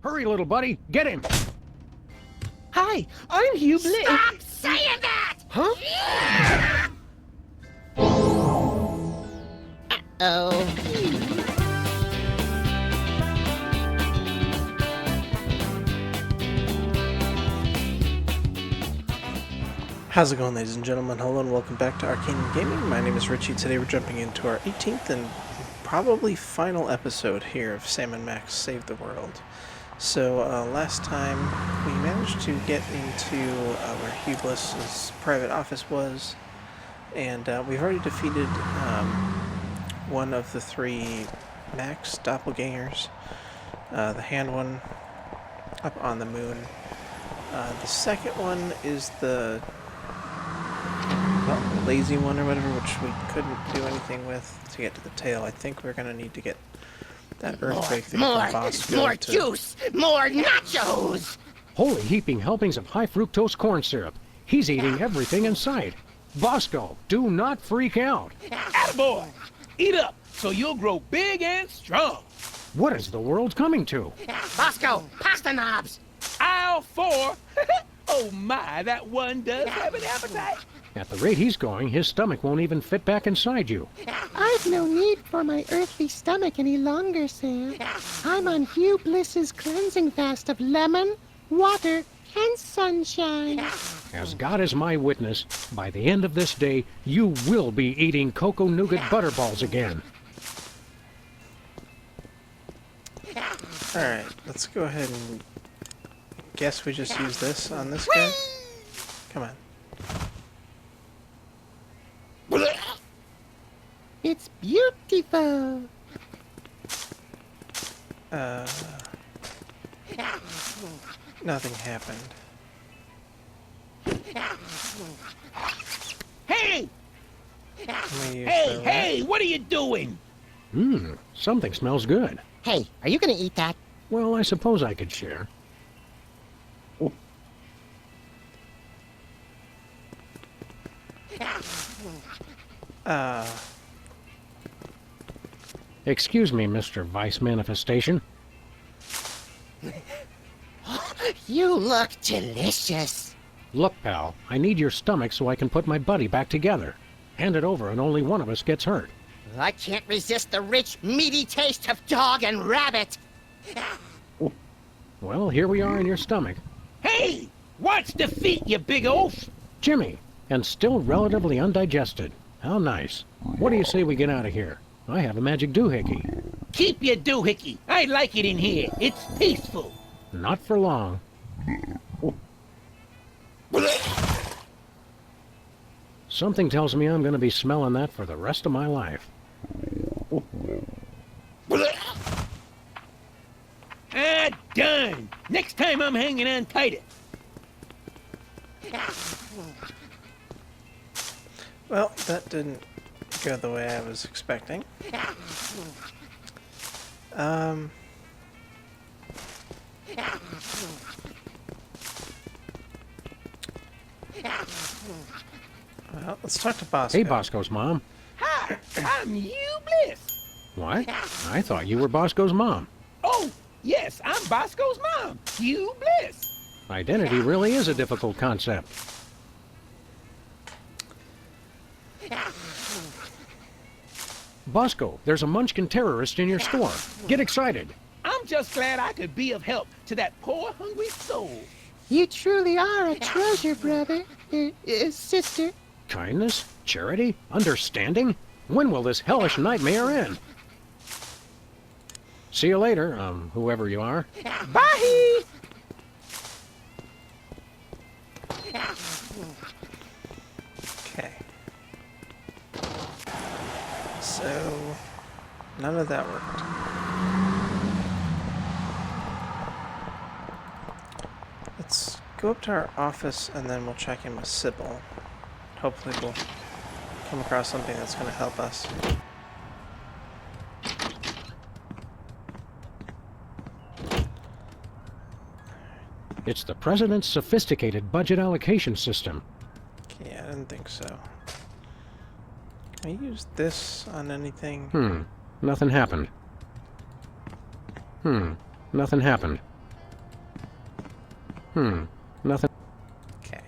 Hurry, little buddy, get him! Hi, I'm Hugh Bliss. Stop saying that! Huh? Oh. How's it going, ladies and gentlemen? Hello and welcome back to Arcane Gaming. My name is Richie. Today we're jumping into our 18th and probably final episode here of Sam and Max Save the World. So last time we managed to get into where Hugh Bliss's private office was, and we've already defeated one of the three Max doppelgangers, the hand one up on the moon. The second one is the lazy one or whatever, which we couldn't do anything with to get to the tail. I think we're gonna need to get that earthquake thing from Bosco. More juice! More nachos! Holy heaping helpings of high fructose corn syrup. He's eating everything in sight. Bosco, do not freak out. Attaboy! Eat up, so you'll grow big and strong. What is the world coming to? Bosco, pasta knobs! Aisle 4. Oh my, that one does have an appetite. At the rate he's going, his stomach won't even fit back inside you. I've no need for my earthly stomach any longer, Sam. I'm on Hugh Bliss's cleansing fast of lemon, water, and sunshine. As God is my witness, by the end of this day, you will be eating cocoa nougat butterballs again. Alright, let's go ahead and guess we just use this on this guy. Come on. It's beautiful. Nothing happened. Hey! Hey, Hey, what are you doing? Something smells good. Hey, are you gonna eat that? Well, I suppose I could share. Excuse me, Mr. Vice Manifestation. You look delicious. Look, pal, I need your stomach so I can put my buddy back together. Hand it over and only one of us gets hurt. I can't resist the rich, meaty taste of dog and rabbit. Well, here we are in your stomach. Hey! Watch the feet, you big oaf! Jimmy, and still relatively undigested. How nice. What do you say we get out of here? I have a magic doohickey. Keep your doohickey. I like it in here. It's peaceful. Not for long. Something tells me I'm going to be smelling that for the rest of my life. Ah, done. Next time I'm hanging on tighter. Well, that didn't go the way I was expecting. Well, let's talk to Bosco. Hey, Bosco's mom. Hi, I'm Hugh Bliss. What? I thought you were Bosco's mom. Oh, yes, I'm Bosco's mom, Hugh Bliss. Identity really is a difficult concept. Bosco, there's a Munchkin terrorist in your store. Get excited. I'm just glad I could be of help to that poor, hungry soul. You truly are a treasure, brother. Sister. Kindness? Charity? Understanding? When will this hellish nightmare end? See you later, whoever you are. Bye! Okay. So, none of that worked. Let's go up to our office and then we'll check in with Sybil. Hopefully we'll come across something that's going to help us. It's the President's sophisticated budget allocation system. Okay, I didn't think so. Can I use this on anything? Nothing happened. Nothing happened. Nothing. Okay.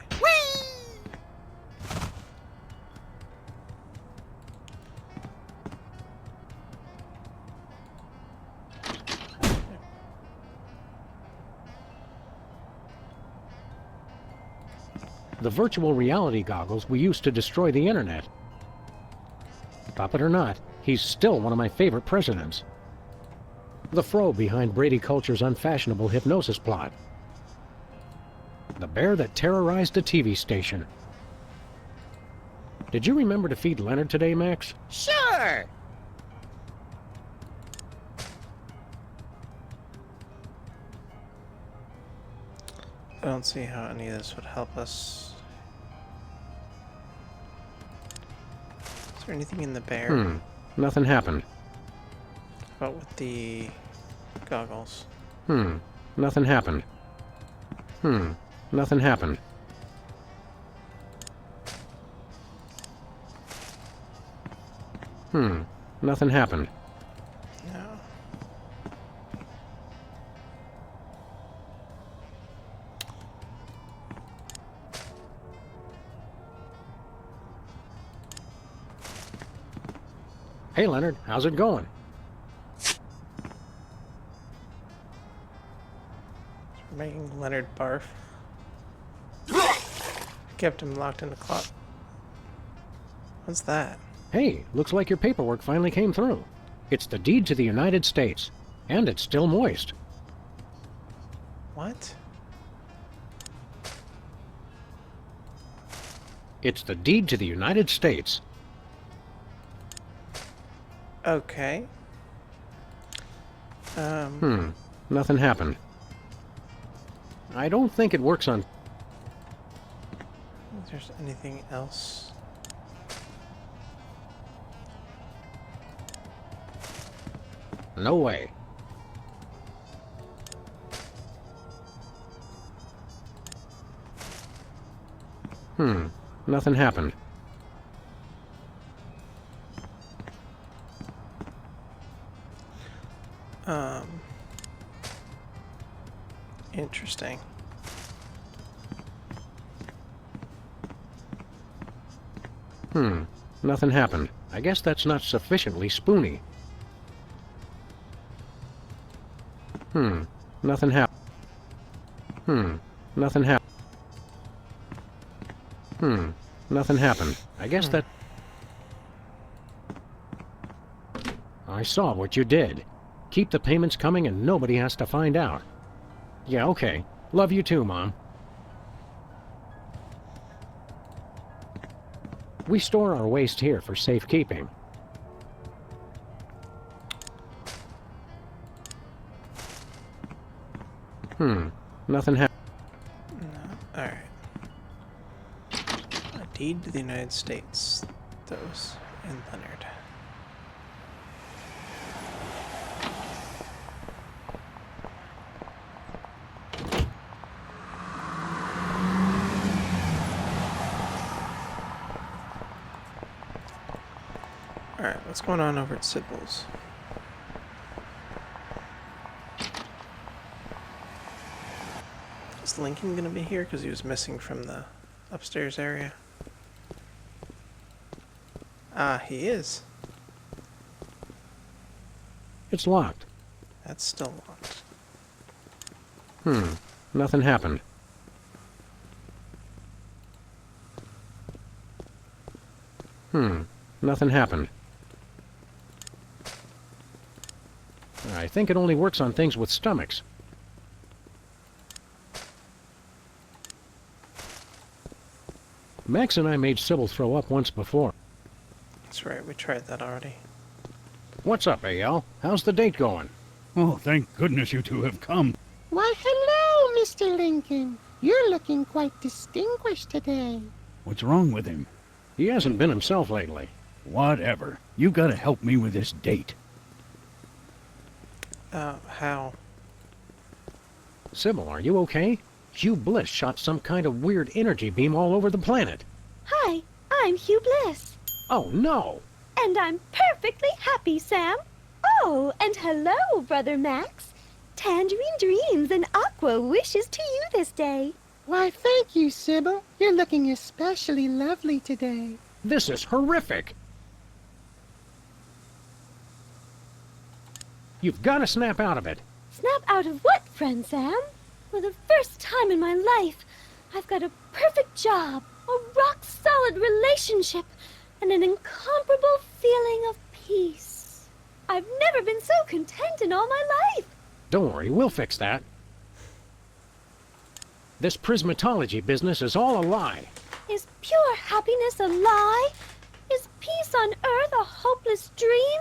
The virtual reality goggles we used to destroy the internet. Stop it or not, he's still one of my favorite presidents. The fro behind Brady Culture's unfashionable hypnosis plot. The bear that terrorized a TV station. Did you remember to feed Leonard today, Max? Sure. I don't see how any of this would help us. Is there anything in the bear? Nothing happened. How about with the goggles? Nothing happened. Nothing happened. Nothing happened. No. Hey, Leonard, how's it going? We're making Leonard barf. Kept him locked in the closet. What's that? Hey, looks like your paperwork finally came through. It's the deed to the United States, and it's still moist. What? It's the deed to the United States. Okay. Nothing happened. I don't think it works on... If there's anything else. No way. Nothing happened. Interesting. Nothing happened. I guess that's not sufficiently spoony. Nothing happened. Nothing happened. Nothing happened. I guess that... I saw what you did. Keep the payments coming and nobody has to find out. Yeah, okay. Love you too, Mom. We store our waste here for safekeeping. Nothing happened. No. Alright. A deed to the United States. Those and Leonard. Alright, what's going on over at Sybil's? Is Lincoln gonna be here? Because he was missing from the upstairs area. Ah, he is. It's locked. That's still locked. Nothing happened. Nothing happened. I think it only works on things with stomachs. Max and I made Sybil throw up once before. That's right, we tried that already. What's up, AL? How's the date going? Oh, thank goodness you two have come. Why, hello, Mr. Lincoln. You're looking quite distinguished today. What's wrong with him? He hasn't been himself lately. Whatever. You gotta help me with this date. How? Sybil, are you okay? Hugh Bliss shot some kind of weird energy beam all over the planet. Hi, I'm Hugh Bliss. Oh, no! And I'm perfectly happy, Sam. Oh, and hello, Brother Max. Tangerine dreams and Aqua wishes to you this day. Why, thank you, Sybil. You're looking especially lovely today. This is horrific. You've got to snap out of it. Snap out of what, friend Sam? For the first time in my life, I've got a perfect job, a rock-solid relationship, and an incomparable feeling of peace. I've never been so content in all my life. Don't worry, we'll fix that. This prismatology business is all a lie. Is pure happiness a lie? Is peace on earth a hopeless dream?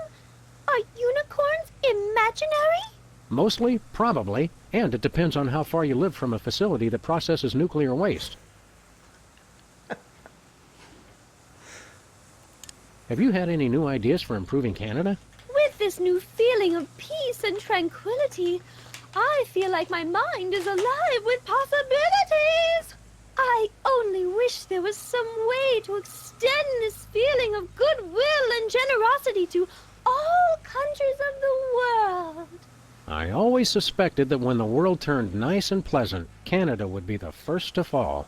Are unicorns imaginary? Mostly, probably, and it depends on how far you live from a facility that processes nuclear waste. Have you had any new ideas for improving Canada? With this new feeling of peace and tranquility, I feel like my mind is alive with possibilities. I only wish there was some way to extend this feeling of goodwill and generosity to all countries of the world. I always suspected that when the world turned nice and pleasant, Canada would be the first to fall.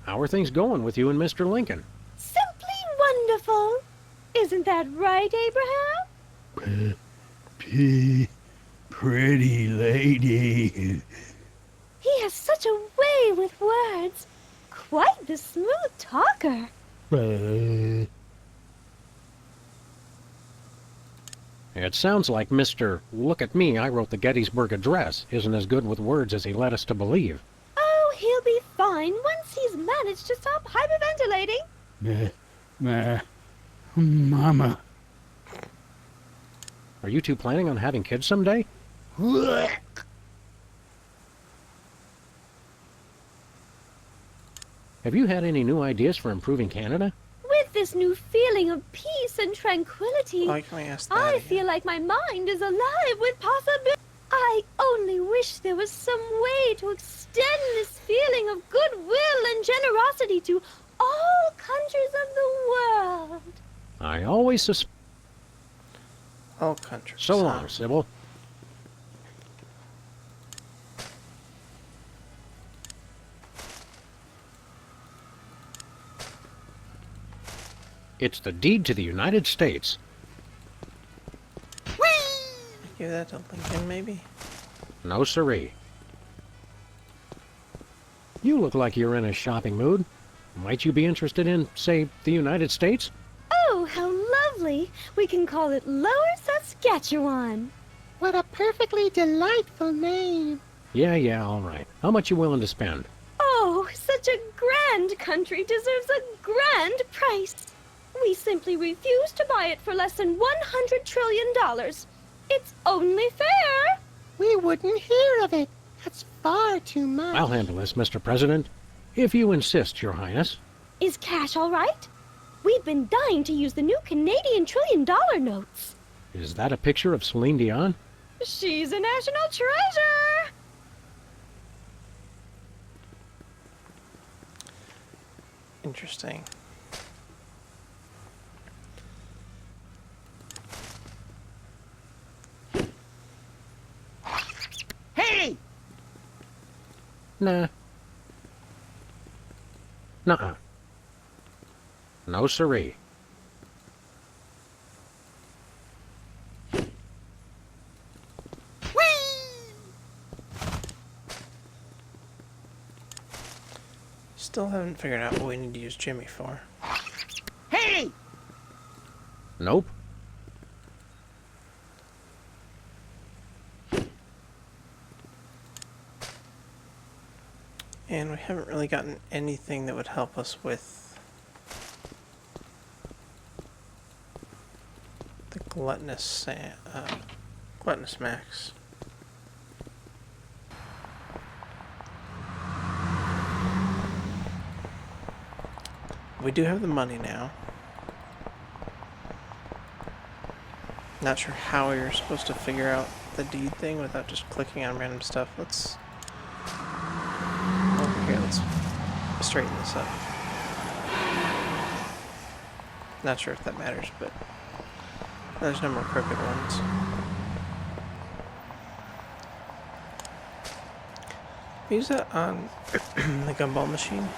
How are things going with you and Mr. Lincoln? Simply wonderful. Isn't that right, Abraham? Pretty lady. He has such a way with words. Quite the smooth talker. It sounds like Mr. Look at Me, I wrote the Gettysburg Address isn't as good with words as he led us to believe. Oh, he'll be fine once he's managed to stop hyperventilating. Mama. Are you two planning on having kids someday? Have you had any new ideas for improving Canada? With this new feeling of peace and tranquility, Why can we ask that I again? feel like my mind is alive with possibilities. I only wish there was some way to extend this feeling of goodwill and generosity to all countries of the world. I always suspect. All countries. So long, Sybil. It's the deed to the United States. Give that to Lincoln, maybe? No siree. You look like you're in a shopping mood. Might you be interested in, say, the United States? Oh, how lovely. We can call it Lower Saskatchewan. What a perfectly delightful name. Yeah, all right. How much you willing to spend? Oh, such a grand country deserves a grand price. We simply refuse to buy it for less than $100 trillion. It's only fair. We wouldn't hear of it. That's far too much. I'll handle this, Mr. President. If you insist, Your Highness. Is cash all right? We've been dying to use the new Canadian $1 trillion notes. Is that a picture of Celine Dion? She's a national treasure. Interesting. Hey! Nah. Nuh-uh. No siree. Still haven't figured out what we need to use Jimmy for. Hey! Nope. And we haven't really gotten anything that would help us with the gluttonous Max. We do have the money now. Not sure how we were supposed to figure out the deed thing without just clicking on random stuff. Let's straighten this up. Not sure if that matters, but there's no more crooked ones. Use that on the gumball machine.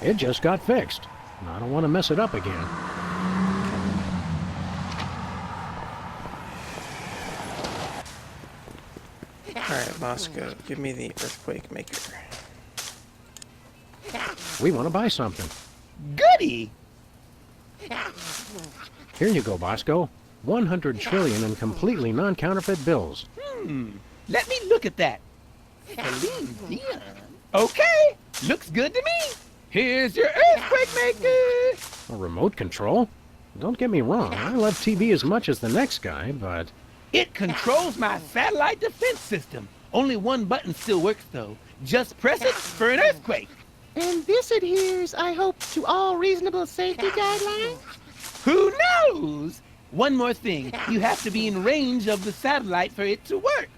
It just got fixed. I don't want to mess it up again. Alright, Moscow, give me the earthquake maker. We want to buy something. Goody! Here you go, Bosco. 100 trillion in completely non-counterfeit bills. Let me look at that. Celine Dion. Okay, looks good to me. Here's your earthquake maker. A remote control? Don't get me wrong, I love TV as much as the next guy, but... It controls my satellite defense system. Only one button still works, though. Just press it for an earthquake. And this adheres, I hope, to all reasonable safety guidelines? Who knows? One more thing. You have to be in range of the satellite for it to work.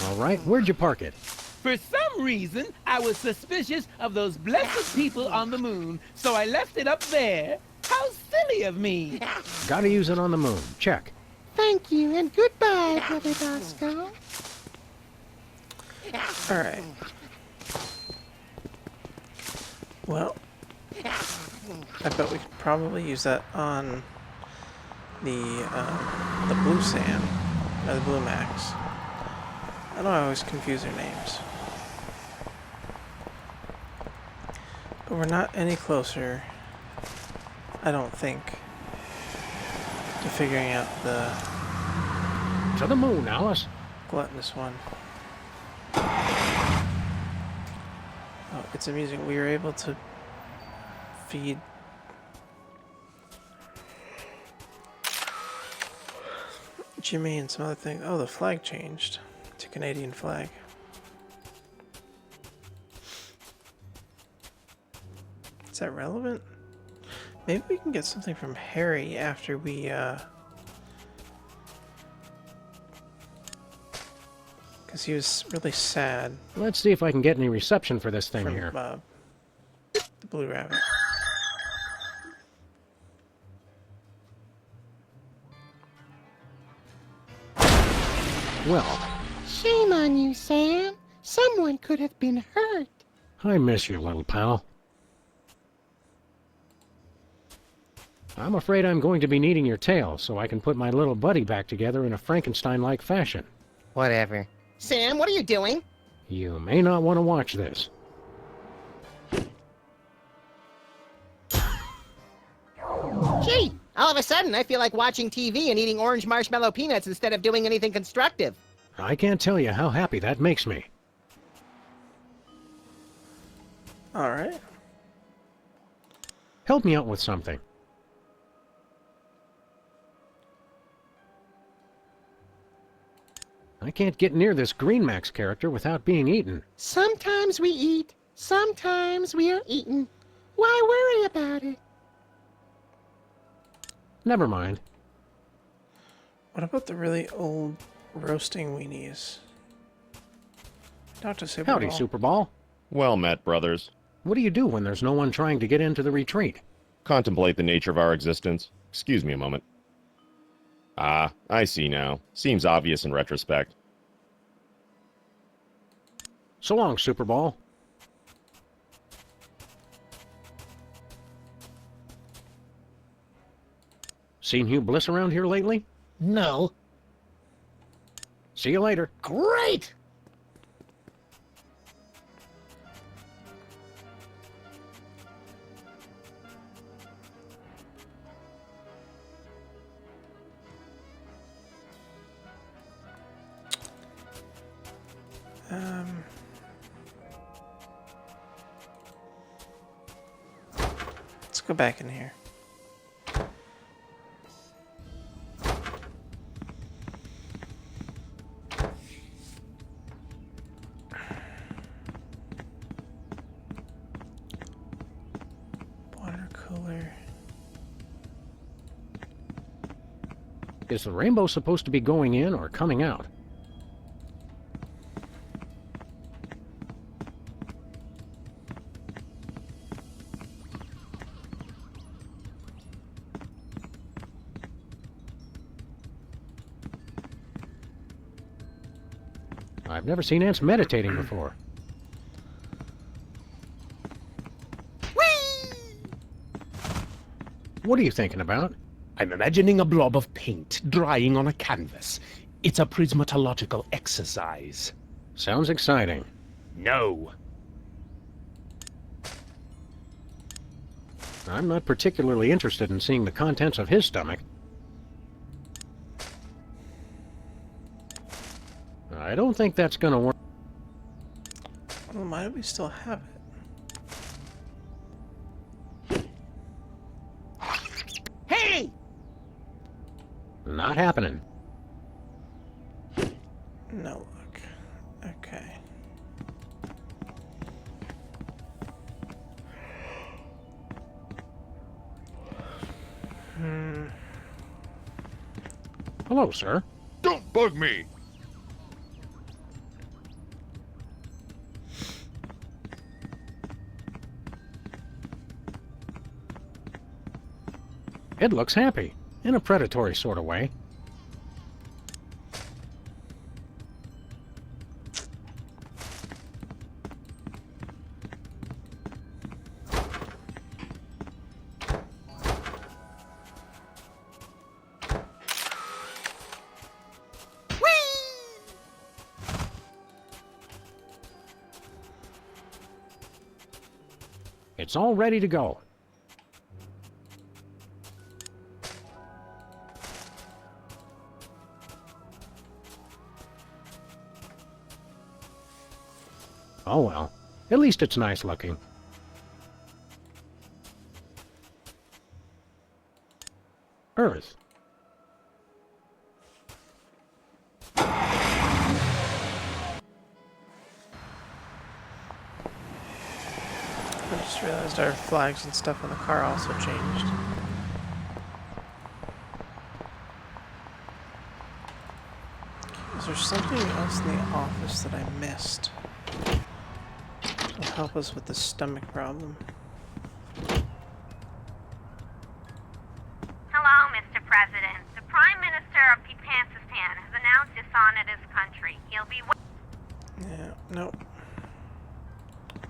All right, where'd you park it? For some reason, I was suspicious of those blessed people on the moon, so I left it up there. How silly of me. Gotta use it on the moon. Check. Thank you, and goodbye, Brother Bosco. Alright. Well, I bet we could probably use that on the blue Sam, or the blue Max. I know I always confuse their names. But we're not any closer, I don't think, to figuring out the To the moon, Alice. gluttonous one. Oh, it's amusing. We were able to feed Jimmy and some other things. Oh, the flag changed to Canadian flag. Is that relevant? Maybe we can get something from Harry after we, because he was really sad Let's see if I can get any reception for this thing from here. the Blue Rabbit. Well, Shame on you, Sam. Someone could have been hurt. I miss you, little pal. I'm afraid I'm going to be needing your tail so I can put my little buddy back together in a Frankenstein-like fashion. Whatever. Sam, what are you doing? You may not want to watch this. Gee, all of a sudden I feel like watching TV and eating orange marshmallow peanuts instead of doing anything constructive. I can't tell you how happy that makes me. Alright. Help me out with something. I can't get near this Green Max character without being eaten. Sometimes we eat, sometimes we are eaten. Why worry about it? Never mind. What about the really old roasting weenies? Dr. Superball. Howdy, Superball. Well met, brothers. What do you do when there's no one trying to get into the retreat? Contemplate the nature of our existence. Excuse me a moment. Ah, I see now. Seems obvious in retrospect. So long, Superball. Seen Hugh Bliss around here lately? No. See you later. Great! Let's go back in here. Water cooler. Is the rainbow supposed to be going in or coming out? I've never seen ants meditating before. What are you thinking about? I'm imagining a blob of paint drying on a canvas. It's a prismatological exercise. Sounds exciting. No. I'm not particularly interested in seeing the contents of his stomach. I don't think that's gonna work. Well, why do we still have it? Hey! Not happening. No luck. Okay. Hello, sir. Don't bug me! It looks happy, in a predatory sort of way. It's all ready to go. Oh well. At least it's nice looking. Earth. I just realized our flags and stuff on the car also changed. Is there something else in the office that I missed? To help us with the stomach problem. Hello, Mr. President. The Prime Minister of Pansistan has announced dishonor his country. He'll be... Yeah, nope.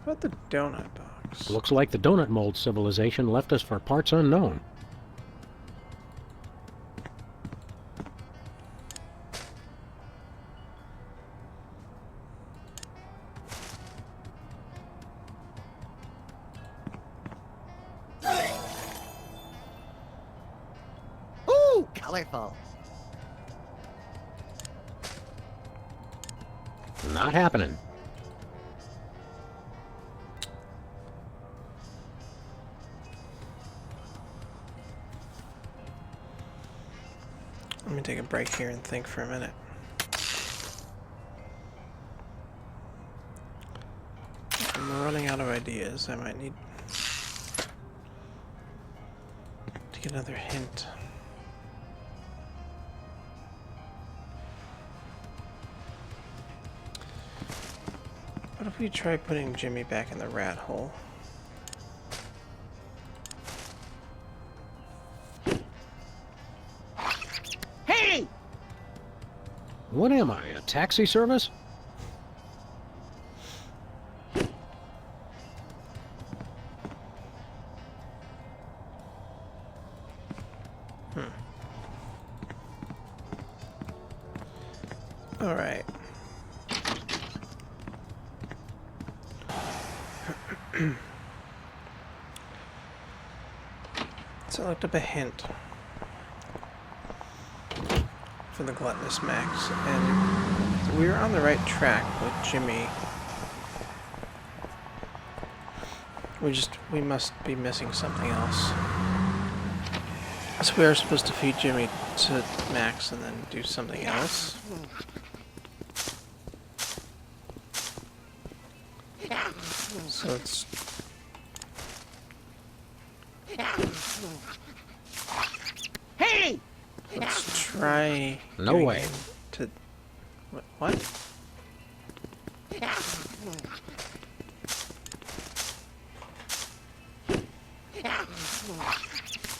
What about the donut box? Looks like the donut mold civilization left us for parts unknown. Ooh, colorful. Not happening. Let me take a break here and think for a minute. If I'm running out of ideas, I might need to get another hint. What if we try putting Jimmy back in the rat hole? Hey! What am I, a taxi service? All right. So I looked up a hint for the gluttonous Max, and we were on the right track with Jimmy. We must be missing something else. So we are supposed to feed Jimmy to Max and then do something else. So it's... Hey! Let's try... No doing way. it to... What?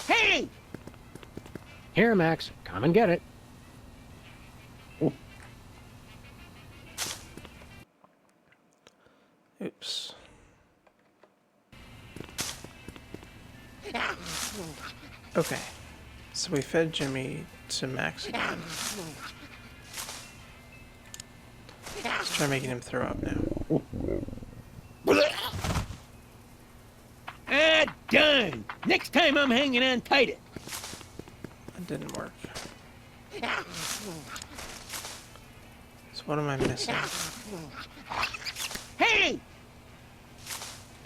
Hey! Here, Max. Come and get it. Oops. Okay. So we fed Jimmy to Max again. Let's try making him throw up now. Ah, done. Next time I'm hanging on tighter. That didn't work. So what am I missing? Hey!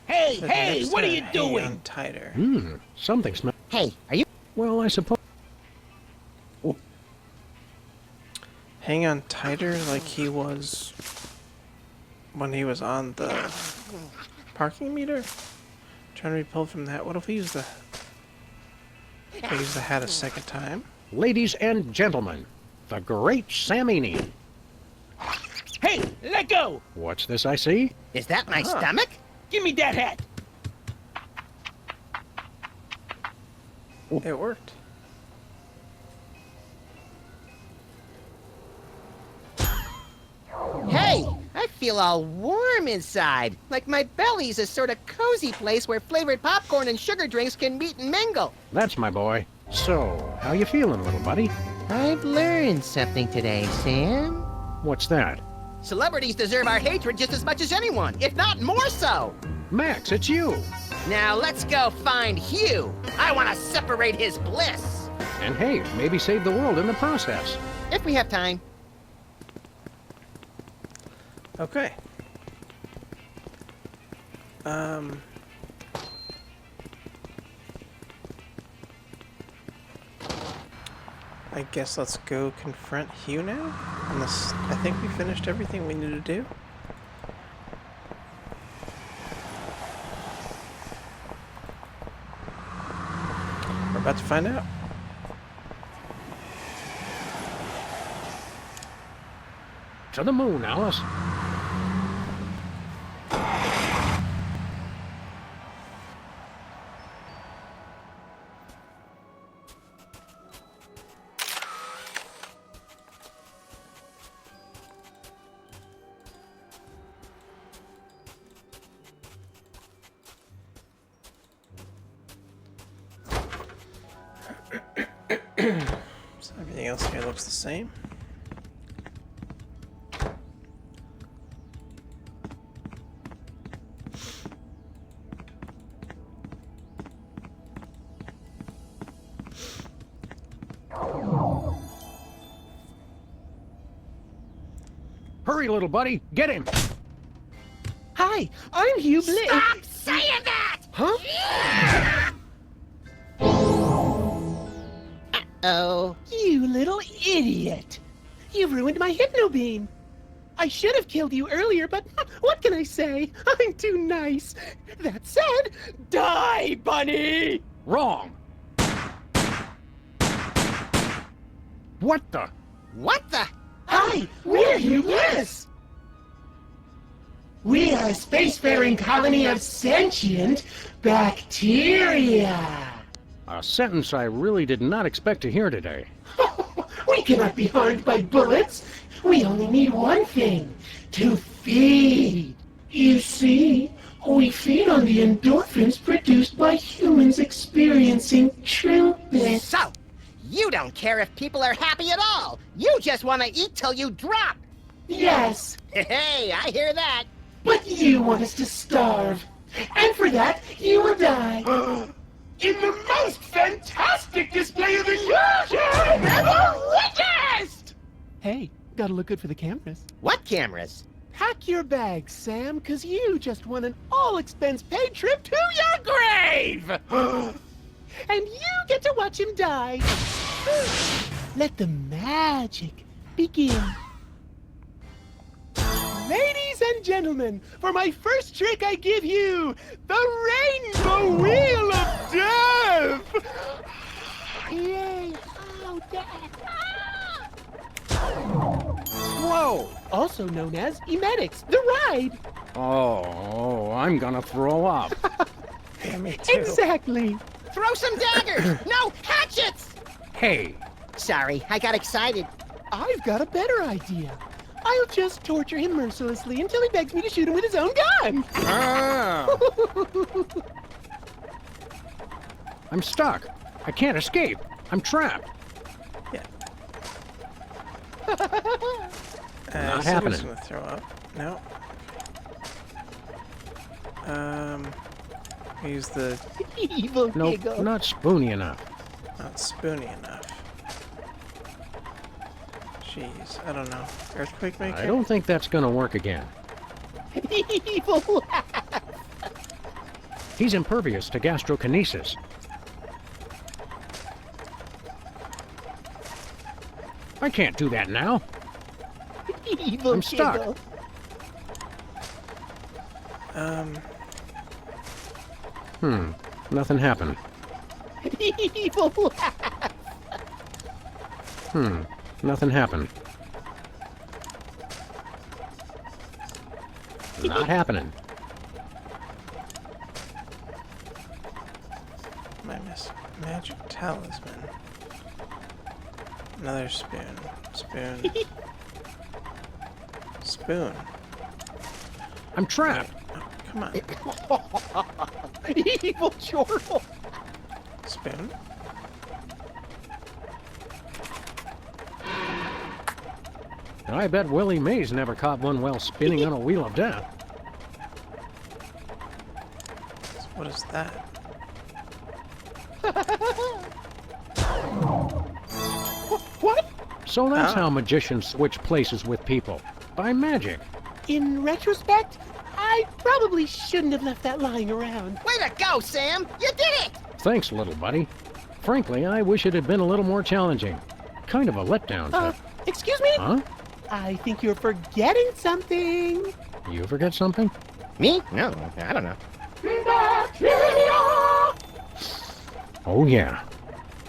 Hey, Said hey, next what are to you hang doing? on tighter. Something smells. Hey, are you? Well, I suppose. Hang on tighter like he was when he was on the parking meter? Trying to be pulled from that. What if we use the hat a second time? Ladies and gentlemen, the great Samini. Hey, let go! What's this I see? Is that my stomach? Give me that hat! It worked. Hey, I feel all warm inside. Like my belly's a sort of cozy place where flavored popcorn and sugar drinks can meet and mingle. That's my boy. So, how you feeling, little buddy? I've learned something today, Sam. What's that? Celebrities deserve our hatred just as much as anyone, if not more so. Max, it's you. Now let's go find Hugh. I want to separate his bliss. And hey, maybe save the world in the process. If we have time. Okay. I guess let's go confront Hugh now. Unless I think we finished everything we need to do. We're about to find out. To the moon, Alice. So everything else here looks the same. Hurry, little buddy. Get him. Hi, I'm Hugh Bliss. Stop saying that! Huh? Uh-oh. You little idiot! You've ruined my hypno beam. I should have killed you earlier, but what can I say? I'm too nice. That said, die, bunny! Wrong. What the? What the? Hi, we're Hugh Bliss. We are a spacefaring colony of sentient bacteria. A sentence I really did not expect to hear today. We cannot be harmed by bullets. We only need one thing, to feed. You see, we feed on the endorphins produced by humans experiencing true bliss. So, you don't care if people are happy at all. You just want to eat till you drop. Yes, Hey, I hear that. but you want us to starve. And for that, you will die. In the most fantastic display of illusion ever witnessed! Hey, gotta look good for the cameras. What cameras? Pack your bags, Sam, cause you just won an all-expense-paid trip to your grave! And you get to watch him die. Let the magic begin. Ladies and gentlemen, for my first trick I give you, the Rainbow Wheel of Death! Yay! Oh, Death! Whoa! Also known as Emetics, the ride! Oh, I'm gonna throw up. Yeah, me too. Exactly! Throw some daggers! No, hatchets! Hey, Sorry, I got excited. I've got a better idea. I'll just torture him mercilessly until he begs me to shoot him with his own gun! ah, I'm stuck. I can't escape. I'm trapped. Yeah. Not so happening. he's gonna throw up. No. Use the Evil Nope, giggle. not spoony enough. not spoony enough. Jeez, I don't know. Earthquake maker? I don't think that's gonna work again. Evil He's impervious to gastrokinesis. I can't do that now. Evil I'm stuck. giggle. Nothing happened. Evil Nothing happened. Not happening. My magic talisman. Another spoon. Spoon. Spoon. I'm trapped. Oh, come on. Evil chortle. Spoon. I bet Willie Mays never caught one while spinning on a wheel of death. What is that? What? So that's Ah. how magicians switch places with people. By magic. In retrospect, I probably shouldn't have left that lying around. Way to go, Sam! You did it! Thanks, little buddy. Frankly, I wish it had been a little more challenging. Kind of a letdown to... Excuse me? Huh? I think you're forgetting something. You forget something? Me? No, I don't know. Oh, yeah.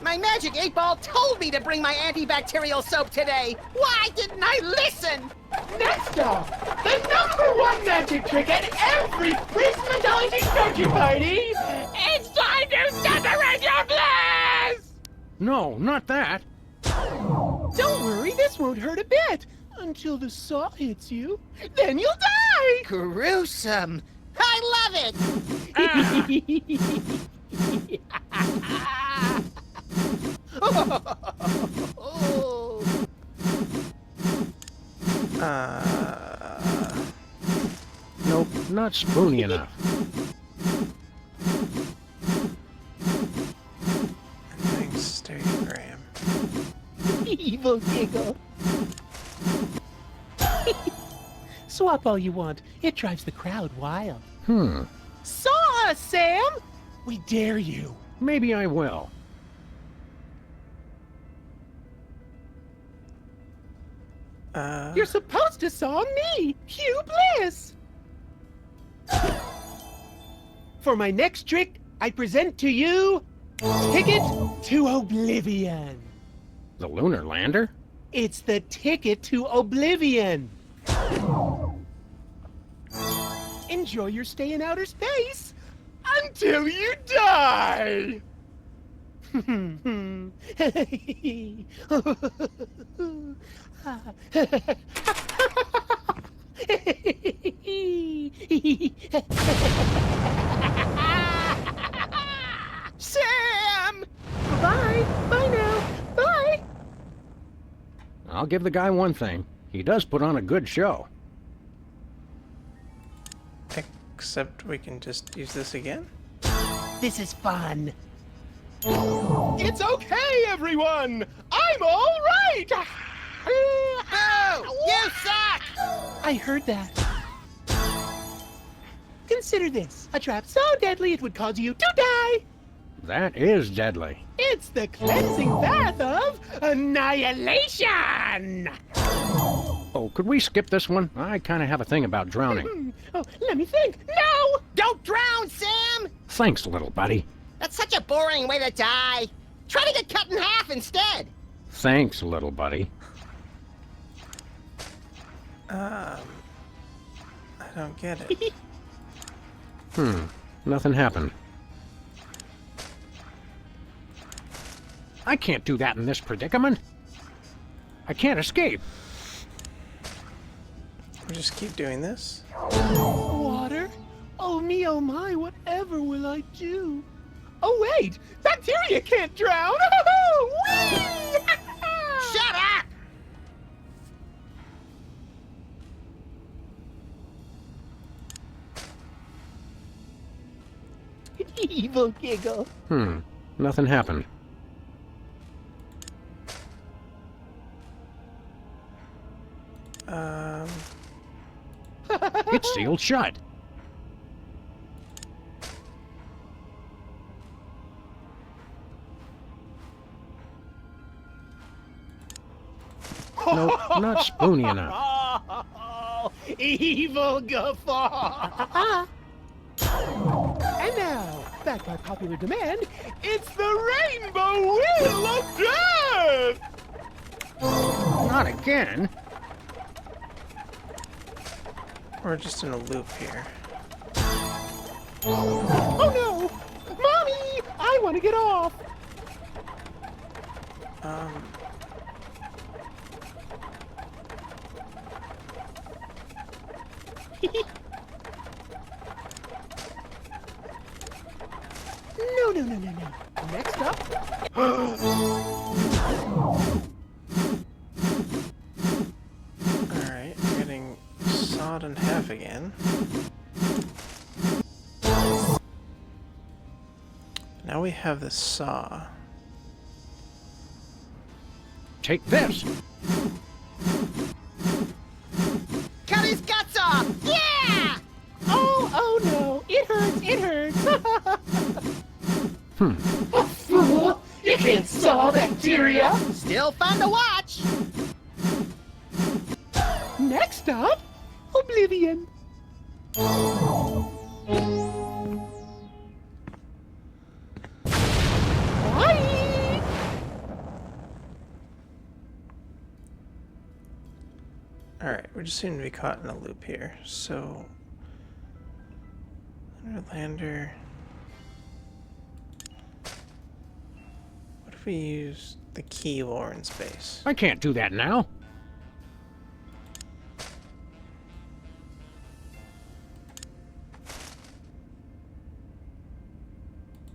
My magic 8-ball told me to bring my antibacterial soap today. Why didn't I listen? Next up, the #1 magic trick at every Prismatology Treasure Party! It's time to separate your bliss! No, not that. Don't worry, this won't hurt a bit. Until the saw hits you. Then you'll die! Gruesome. I love it! Oh. Nope, not spoony enough. Doing stereogram. Evil giggle. Swap all you want. It drives the crowd wild. Saw us, Sam! We dare you. Maybe I will. You're supposed to saw me, Hugh Bliss. For my next trick, I present to you Ticket to Oblivion. The lunar lander? It's the ticket to Oblivion. Enjoy your stay in outer space until you die. Sam! Bye. Bye now. Bye. I'll give the guy one thing. He does put on a good show. Except we can just use this again? This is fun. It's okay, everyone! I'm all right! Boo! You suck! I heard that. Consider this. A trap so deadly it would cause you to die. That is deadly. It's the cleansing bath of annihilation. Oh, could we skip this one? I kind of have a thing about drowning. Oh, let me think. No! Don't drown, Sam! Thanks, little buddy. That's such a boring way to die. Try to get cut in half instead. Thanks, little buddy. I don't get it. Nothing happened. I can't do that in this predicament. I can't escape. We just keep doing this? Water? Oh me, oh my, whatever will I do? Oh, wait! Bacteria can't drown! Whee! Shut up! Evil giggle. Nothing happened. It's sealed shut. Nope, not spoony enough. Evil guffaw! And now, back by popular demand, it's the Rainbow Wheel of Death! Not again. We're just in a loop here. Oh no! Mommy! I want to get off! No. Next up... Alright, we're getting sawed in half again. Now we have the saw. Take this. Cut his guts off! Yeah! Oh no! It hurts! A fool! You can't saw bacteria! Still fun to watch! Next up, Oblivion. Bye! Alright, we just seem to be caught in a loop here. So, Lander. What if we use the key lore in space? I can't do that now.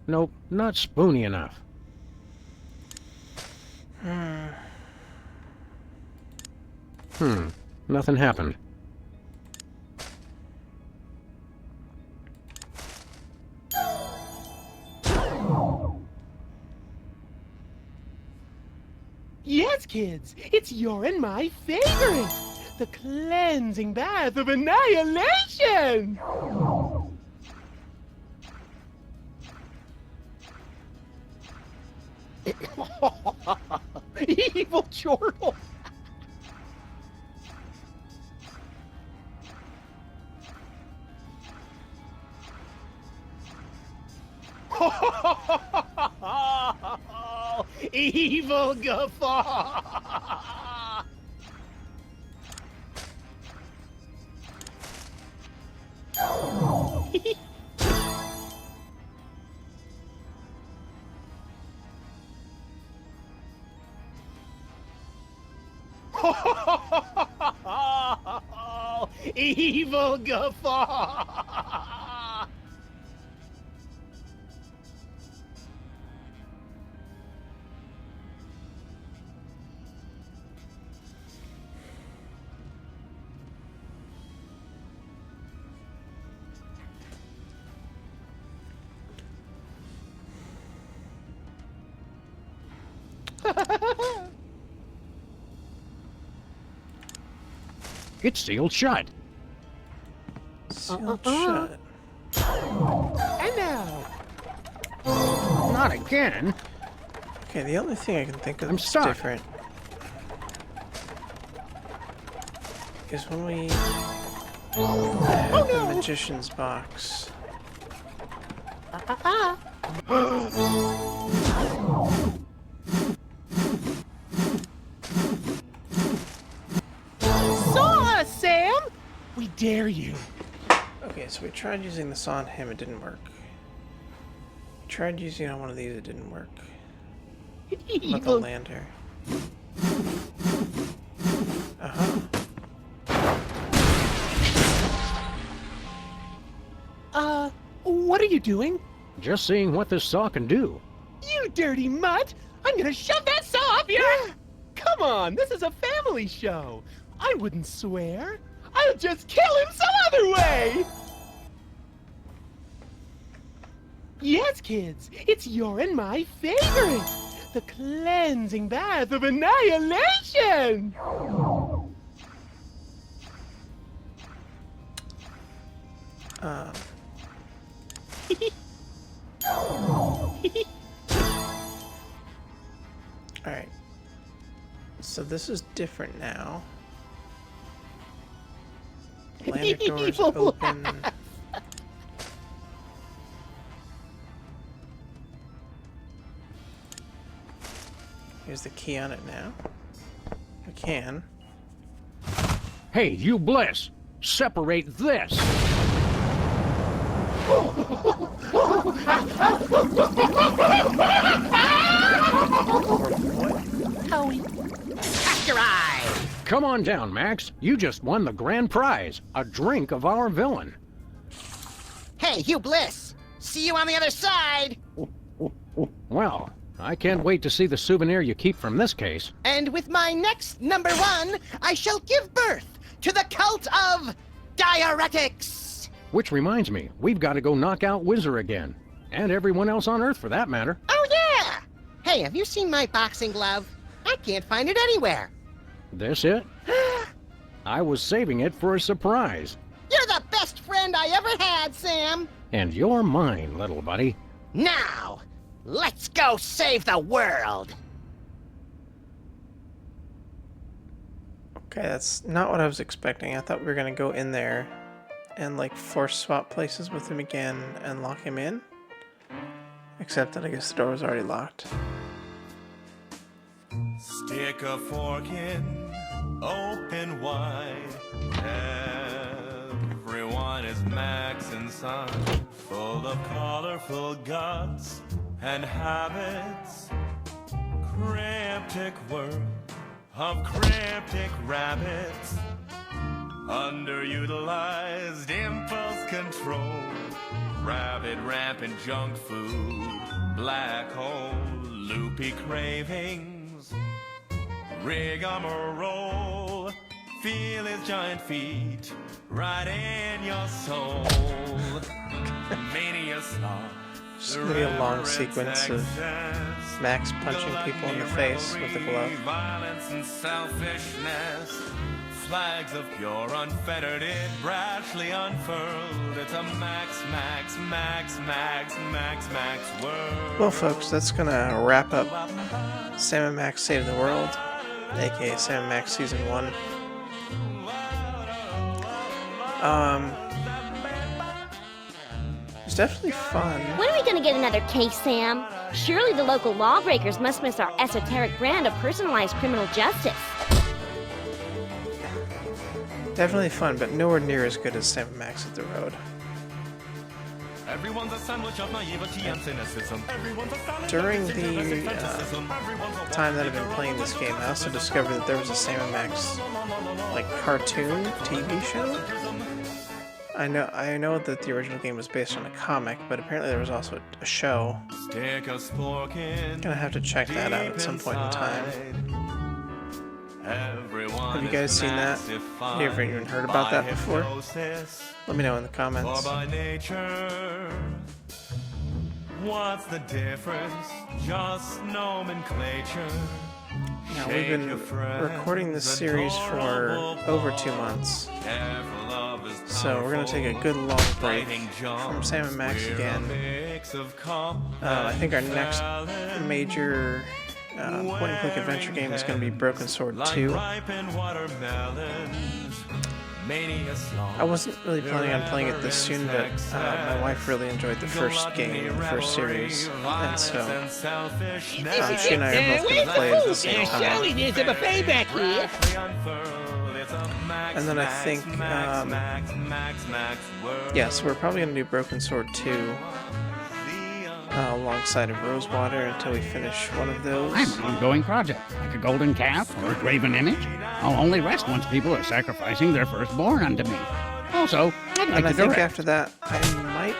Nope, not spoony enough. Nothing happened. Yes, kids, it's your and my favorite! The cleansing bath of annihilation! Evil chortle! Evil guffaw! Evil guffaw! It's sealed shut. Sealed shut. And now, Not again. Okay, the only thing I can think of I'm that's stuck. different is when we have the magician's box. saw us, Sam! We dare you. Okay, so we tried using the saw on him, it didn't work. We tried using it on one of these, it didn't work. What about the Evil. lander? What are you doing? Just seeing what this saw can do. You dirty mutt! I'm gonna shove that saw up your... Come on, this is a family show. I wouldn't swear. I'll just kill him some other way! Yes, kids, it's your and my favorite. The cleansing bath of annihilation! Alright. So this is different now. Lantern doors open. Here's the key on it now. We can. Hey, Hugh Bliss! Separate this! Cast your eye! Come on down, Max. You just won the grand prize, a drink of our villain. Hey, Hugh Bliss! See you on the other side! Well, I can't wait to see the souvenir you keep from this case. And with my next number one, I shall give birth to the cult of diuretics! Which reminds me, we've got to go knock out Whizzer again. And everyone else on Earth, for that matter. Oh, yeah! Hey, have you seen my boxing glove? I can't find it anywhere. This it? I was saving it for a surprise. You're the best friend I ever had, Sam! And you're mine, little buddy. Now, let's go save the world! Okay, that's not what I was expecting. I thought we were gonna go in there and like force swap places with him again and lock him in. Except that I guess the door was already locked. Stick a fork in, open wide. Everyone is Max inside, full of colorful guts and habits. Cryptic world of cryptic rabbits. Underutilized impulse control. Rabid rampant junk food. Black hole, loopy cravings. Rigmarole. Feel his giant feet right in your soul. Mania slaw. Just gonna be a long sequence of Max punching people in the face with the glove. Violence and selfishness. Flags of pure unfettered it brashly unfurled. It's a Max world. Well, folks, that's gonna wrap up Sam and Max Save the World, aka Sam and Max Season 1. It's definitely fun. When are we gonna get another case, Sam? Surely the local lawbreakers must miss our esoteric brand of personalized criminal justice. Definitely fun, but nowhere near as good as Sam and Max Hit the Road. Everyone's a sandwich of naivety and cynicism. During the time that I've been playing this game, I also discovered that there was a Sam and Max like cartoon TV show. I know that the original game was based on a comic, but apparently there was also a show. Gonna have to check that out at some point in time. Have you guys seen that? Have you ever even heard about that before? Let me know in the comments. What's the difference? Just nomenclature. Now, we've been recording this series for over 2 months. So we're going to take a good long break from Sam and Max again. I think our next major point-and-click adventure game is going to be Broken Sword 2. I wasn't really planning on playing it this soon, but my wife really enjoyed the first game, the first series, and so she and I are both going to play it at the same time. There's a buffet back here. And then I think, so we're probably going to do Broken Sword 2 alongside of Rosewater until we finish one of those. I have an ongoing project, like a golden calf or a graven image. I'll only rest once people are sacrificing their firstborn unto me. Also, I'd like and I to think direct. after that, I might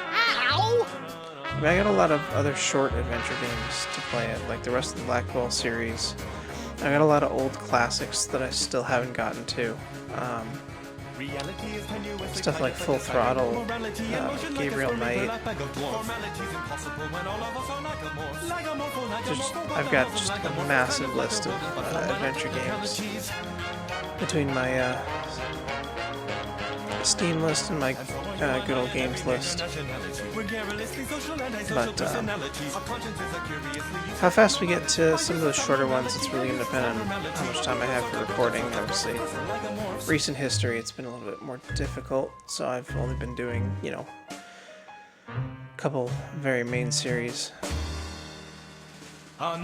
I mean, I got a lot of other short adventure games to play, like the rest of the Black Ball series. I got a lot of old classics that I still haven't gotten to. Stuff like Full Throttle, Gabriel Knight. I've got just a massive list of adventure games between my Steam list and my good old games list. But how fast we get to some of those shorter ones, it's really going to depend on how much time I have for recording. Obviously, recent history, it's been a little bit more difficult, so I've only been doing, you know, a couple very main series. But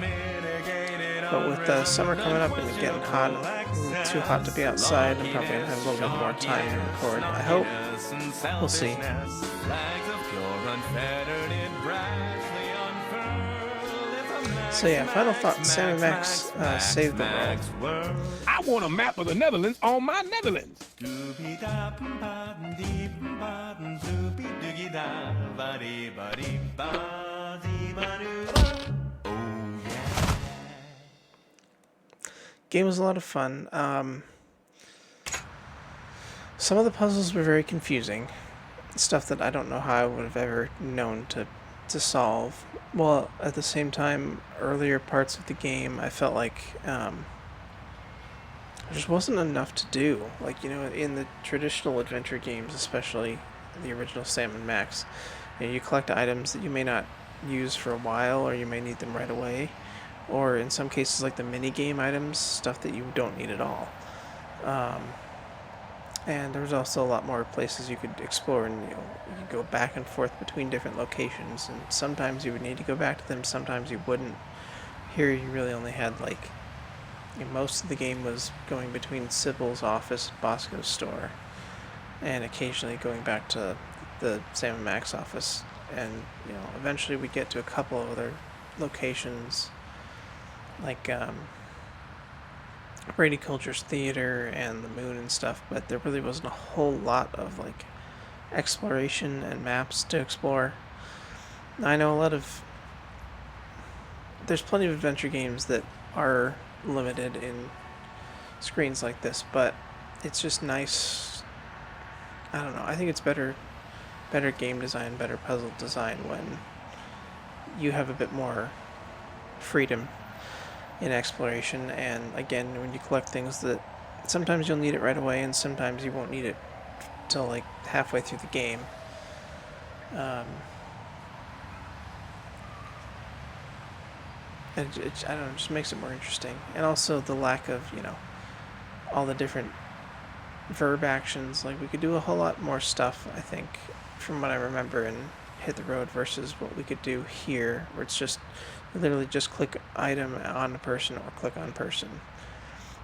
with summer coming up and getting hot, too hot to be outside, I'm probably going to have a little bit more time to record. I hope. We'll see. So yeah, final thought, Sam & Max saved the world. I want a map of the Netherlands on my Netherlands. Game was a lot of fun. Some of the puzzles were very confusing. Stuff that I don't know how I would have ever known to solve. Well, at the same time, earlier parts of the game, I felt like there just wasn't enough to do. Like, you know, in the traditional adventure games, especially the original Sam & Max, you know, you collect items that you may not use for a while, or you may need them right away. Or in some cases, like the mini-game items, stuff that you don't need at all. And there was also a lot more places you could explore, and you know, you could go back and forth between different locations, and sometimes you would need to go back to them, sometimes you wouldn't. Here you really only had, like, you know, most of the game was going between Sybil's office, Bosco's store, and occasionally going back to the Sam & Max office. And, you know, eventually we get to a couple of other locations, like Brady Culture's Theater and the Moon and stuff, but there really wasn't a whole lot of like exploration and maps to explore. Now, I know there's plenty of adventure games that are limited in screens like this, but it's just nice. I don't know, I think it's better game design, better puzzle design when you have a bit more freedom in exploration. And again, when you collect things that sometimes you'll need it right away and sometimes you won't need it till like halfway through the game. I don't know, it just makes it more interesting. And also the lack of, you know, all the different verb actions. Like, we could do a whole lot more stuff, I think, from what I remember in Hit the Road versus what we could do here, where it's just literally just click item on a person or click on person.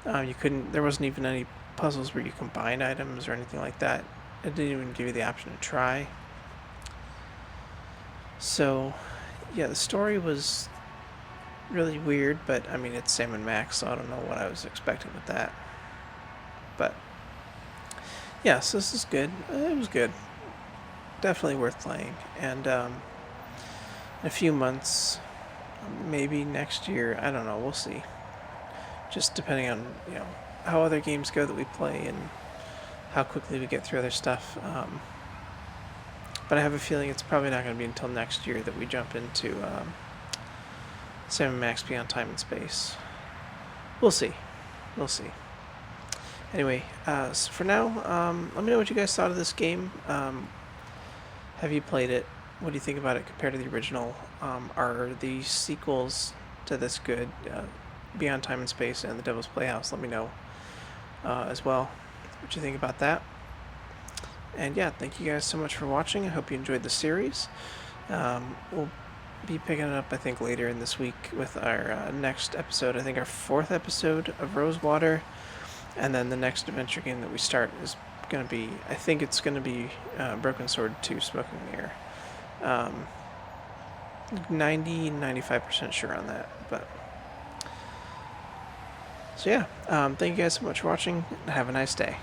There wasn't even any puzzles where you combine items or anything like that. It didn't even give you the option to try. So yeah, the story was really weird, but I mean, it's Sam & Max, so I don't know what I was expecting with that. But yeah, so this is good. It was good. Definitely worth playing. And in a few months, maybe next year, I don't know, we'll see. Just depending on, you know, how other games go that we play and how quickly we get through other stuff. But I have a feeling it's probably not going to be until next year that we jump into Sam & Max Beyond Time and Space. We'll see. We'll see. Anyway, so for now, let me know what you guys thought of this game. Have you played it? What do you think about it compared to the original? Are the sequels to this good? Beyond Time and Space and The Devil's Playhouse? Let me know as well what you think about that. And yeah, thank you guys so much for watching. I hope you enjoyed the series. We'll be picking it up, I think, later in this week with our next episode. I think our 4th episode of Rosewater. And then the next adventure game that we start is going to be, I think it's going to be Broken Sword 2 Smoking Mirror. 95% sure on that. But so yeah, thank you guys so much for watching, and have a nice day.